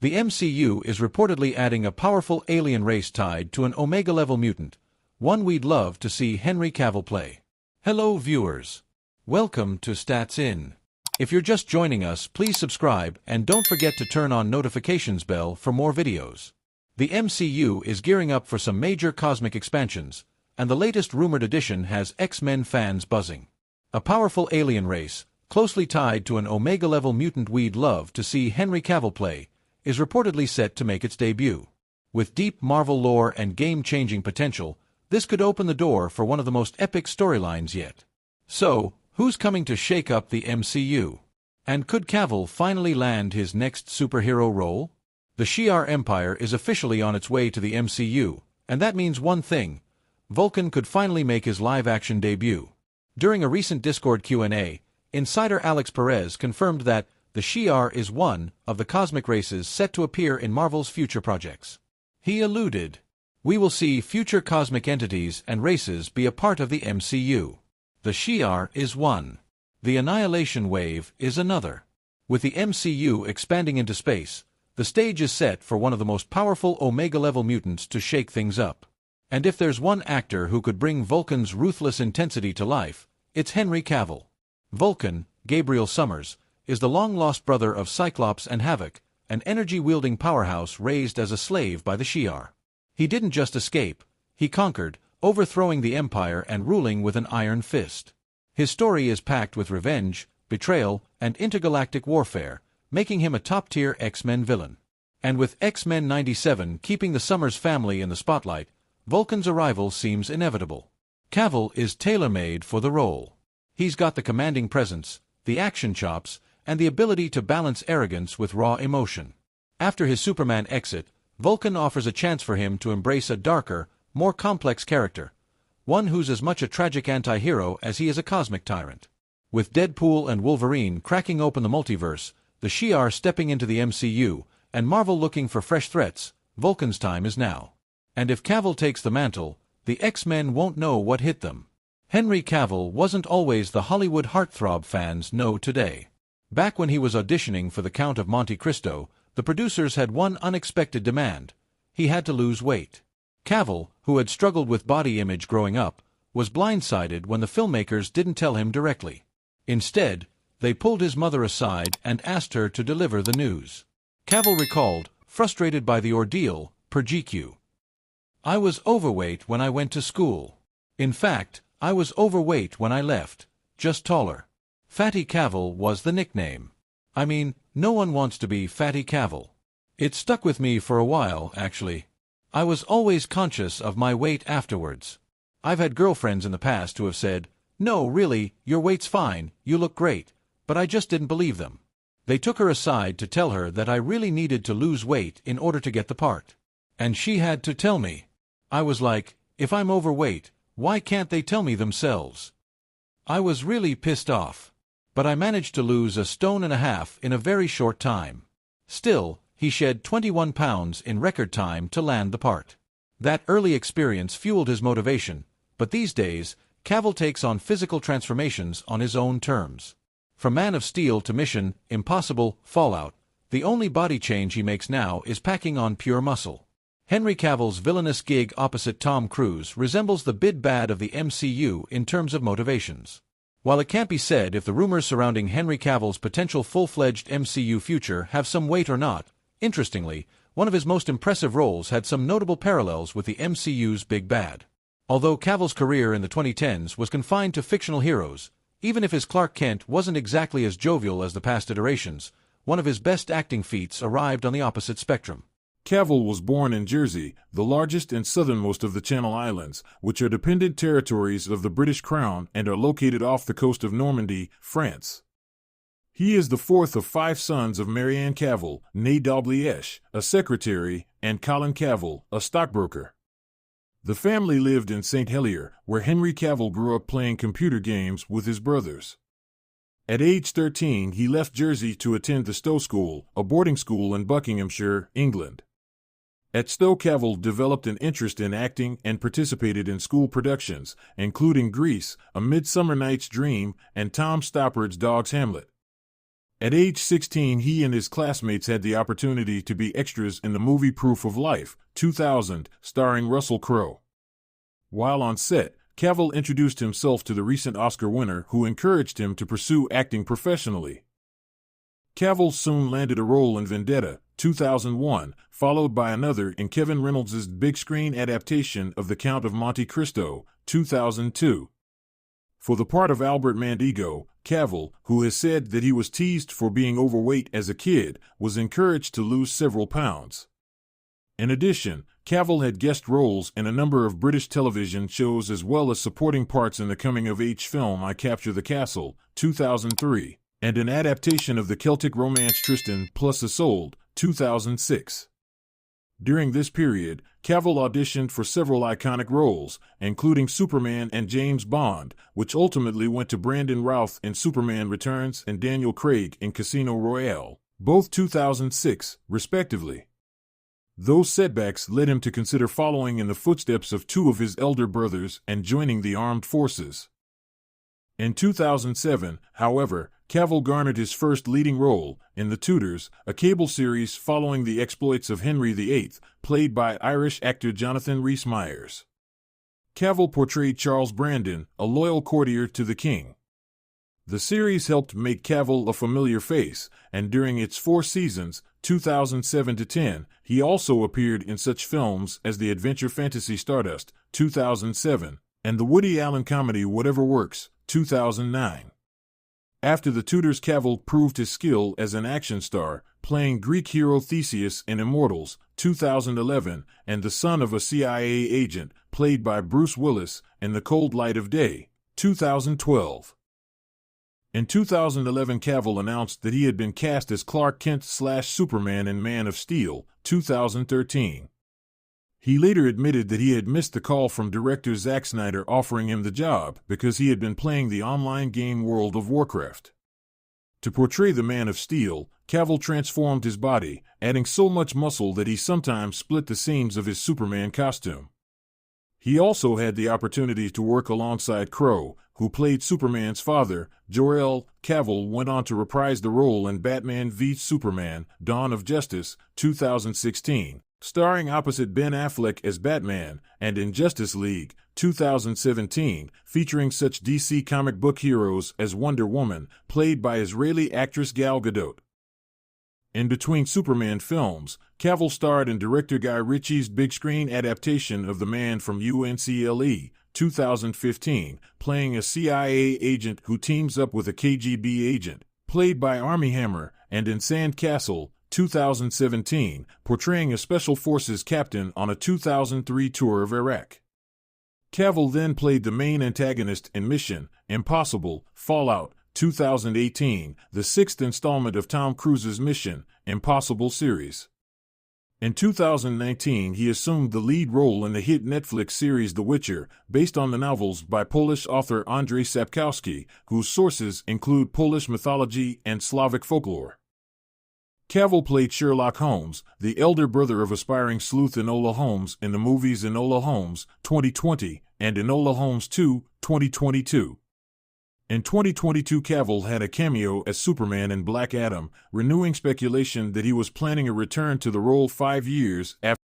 The MCU is reportedly adding a powerful alien race tied to an Omega-level mutant, one we'd love to see Henry Cavill play. Hello viewers. Welcome to Stats In. If you're just joining us, please subscribe and don't forget to turn on notifications bell for more videos. The MCU is gearing up for some major cosmic expansions, and the latest rumored addition has X-Men fans buzzing. A powerful alien race, closely tied to an Omega-level mutant we'd love to see Henry Cavill play, is reportedly set to make its debut. With deep Marvel lore and game-changing potential, this could open the door for one of the most epic storylines yet. So, who's coming to shake up the MCU? And could Cavill finally land his next superhero role? The Shi'Ar Empire is officially on its way to the MCU, and that means one thing: Vulcan could finally make his live-action debut. During a recent Discord Q&A, insider Alex Perez confirmed that the Shi'Ar is one of the cosmic races set to appear in Marvel's future projects. He alluded, "We will see future cosmic entities and races be a part of the MCU. The Shi'Ar is one. The Annihilation Wave is another." With the MCU expanding into space, the stage is set for one of the most powerful Omega-level mutants to shake things up. And if there's one actor who could bring Vulcan's ruthless intensity to life, it's Henry Cavill. Vulcan, Gabriel Summers, is the long-lost brother of Cyclops and Havoc, an energy-wielding powerhouse raised as a slave by the Shi'Ar. He didn't just escape, he conquered, overthrowing the Empire and ruling with an iron fist. His story is packed with revenge, betrayal, and intergalactic warfare, making him a top-tier X-Men villain. And with X-Men 97 keeping the Summers family in the spotlight, Vulcan's arrival seems inevitable. Cavill is tailor-made for the role. He's got the commanding presence, the action chops, and the ability to balance arrogance with raw emotion. After his Superman exit, Vulcan offers a chance for him to embrace a darker, more complex character, one who's as much a tragic anti-hero as he is a cosmic tyrant. With Deadpool and Wolverine cracking open the multiverse, the Shi'Ar stepping into the MCU, and Marvel looking for fresh threats, Vulcan's time is now. And if Cavill takes the mantle, the X-Men won't know what hit them. Henry Cavill wasn't always the Hollywood heartthrob fans know today. Back when he was auditioning for the Count of Monte Cristo, the producers had one unexpected demand: he had to lose weight. Cavill, who had struggled with body image growing up, was blindsided when the filmmakers didn't tell him directly. Instead, they pulled his mother aside and asked her to deliver the news. Cavill recalled, frustrated by the ordeal, per GQ. "I was overweight when I went to school. In fact, I was overweight when I left, just taller. Fatty Cavill was the nickname. I mean, no one wants to be Fatty Cavill. It stuck with me for a while, actually. I was always conscious of my weight afterwards. I've had girlfriends in the past who have said, 'No, really, your weight's fine, you look great,' but I just didn't believe them. They took her aside to tell her that I really needed to lose weight in order to get the part. And she had to tell me. I was like, if I'm overweight, why can't they tell me themselves?' I was really pissed off. But I managed to lose 1.5 stones in a very short time. Still, he shed 21 pounds in record time to land the part. That early experience fueled his motivation, but these days, Cavill takes on physical transformations on his own terms. From Man of Steel to Mission Impossible Fallout, the only body change he makes now is packing on pure muscle. Henry Cavill's villainous gig opposite Tom Cruise resembles the big bad of the MCU in terms of motivations. While it can't be said if the rumors surrounding Henry Cavill's potential full-fledged MCU future have some weight or not, interestingly, one of his most impressive roles had some notable parallels with the MCU's big bad. Although Cavill's career in the 2010s was confined to fictional heroes, even if his Clark Kent wasn't exactly as jovial as the past iterations, one of his best acting feats arrived on the opposite spectrum. Cavill was born in Jersey, the largest and southernmost of the Channel Islands, which are dependent territories of the British Crown and are located off the coast of Normandy, France. He is the fourth of 5 sons of Marianne Cavill, née Dalgliesh, a secretary, and Colin Cavill, a stockbroker. The family lived in St. Helier, where Henry Cavill grew up playing computer games with his brothers. At age 13, he left Jersey to attend the Stowe School, a boarding school in Buckinghamshire, England. At Stowe, Cavill developed an interest in acting and participated in school productions, including Grease, A Midsummer Night's Dream, and Tom Stoppard's Dog's Hamlet. At age 16, he and his classmates had the opportunity to be extras in the movie Proof of Life, 2000, starring Russell Crowe. While on set, Cavill introduced himself to the recent Oscar winner, who encouraged him to pursue acting professionally. Cavill soon landed a role in Vendetta, 2001, followed by another in Kevin Reynolds' big-screen adaptation of The Count of Monte Cristo, 2002. For the part of Albert Mandigo, Cavill, who has said that he was teased for being overweight as a kid, was encouraged to lose several pounds. In addition, Cavill had guest roles in a number of British television shows as well as supporting parts in the coming-of-age film I Capture the Castle, 2003, and an adaptation of the Celtic romance Tristan plus Isolde, 2006. During this period, Cavill auditioned for several iconic roles, including Superman and James Bond, which ultimately went to Brandon Routh in Superman Returns and Daniel Craig in Casino Royale, both 2006, respectively. Those setbacks led him to consider following in the footsteps of two of his elder brothers and joining the armed forces. In 2007, however, Cavill garnered his first leading role in The Tudors, a cable series following the exploits of Henry VIII, played by Irish actor Jonathan Rhys-Meyers. Cavill portrayed Charles Brandon, a loyal courtier to the king. The series helped make Cavill a familiar face, and during its 4 seasons, 2007 to 10, he also appeared in such films as the adventure fantasy Stardust, 2007, and the Woody Allen comedy Whatever Works, 2009. After The Tudors, Cavill proved his skill as an action star, playing Greek hero Theseus in Immortals, 2011, and the son of a CIA agent, played by Bruce Willis, in The Cold Light of Day, 2012. In 2011, Cavill announced that he had been cast as Clark Kent/Superman in Man of Steel, 2013. He later admitted that he had missed the call from director Zack Snyder offering him the job because he had been playing the online game World of Warcraft. To portray the Man of Steel, Cavill transformed his body, adding so much muscle that he sometimes split the seams of his Superman costume. He also had the opportunity to work alongside Crowe, who played Superman's father. Jor-El. Cavill went on to reprise the role in Batman v Superman, Dawn of Justice, 2016, starring opposite Ben Affleck as Batman, and in Justice League, 2017, featuring such DC comic book heroes as Wonder Woman, played by Israeli actress Gal Gadot. In between Superman films, Cavill starred in director Guy Ritchie's big-screen adaptation of The Man from UNCLE, 2015, playing a CIA agent who teams up with a KGB agent, played by Armie Hammer, and in Sand Castle, 2017, portraying a Special Forces captain on a 2003 tour of Iraq. Cavill then played the main antagonist in Mission Impossible Fallout, 2018, the 6th installment of Tom Cruise's Mission Impossible series. In 2019, he assumed the lead role in the hit Netflix series The Witcher, based on the novels by Polish author Andrzej Sapkowski, whose sources include Polish mythology and Slavic folklore. Cavill played Sherlock Holmes, the elder brother of aspiring sleuth Enola Holmes in the movies Enola Holmes, 2020, and Enola Holmes 2, 2022. In 2022, Cavill had a cameo as Superman in Black Adam, renewing speculation that he was planning a return to the role 5 years after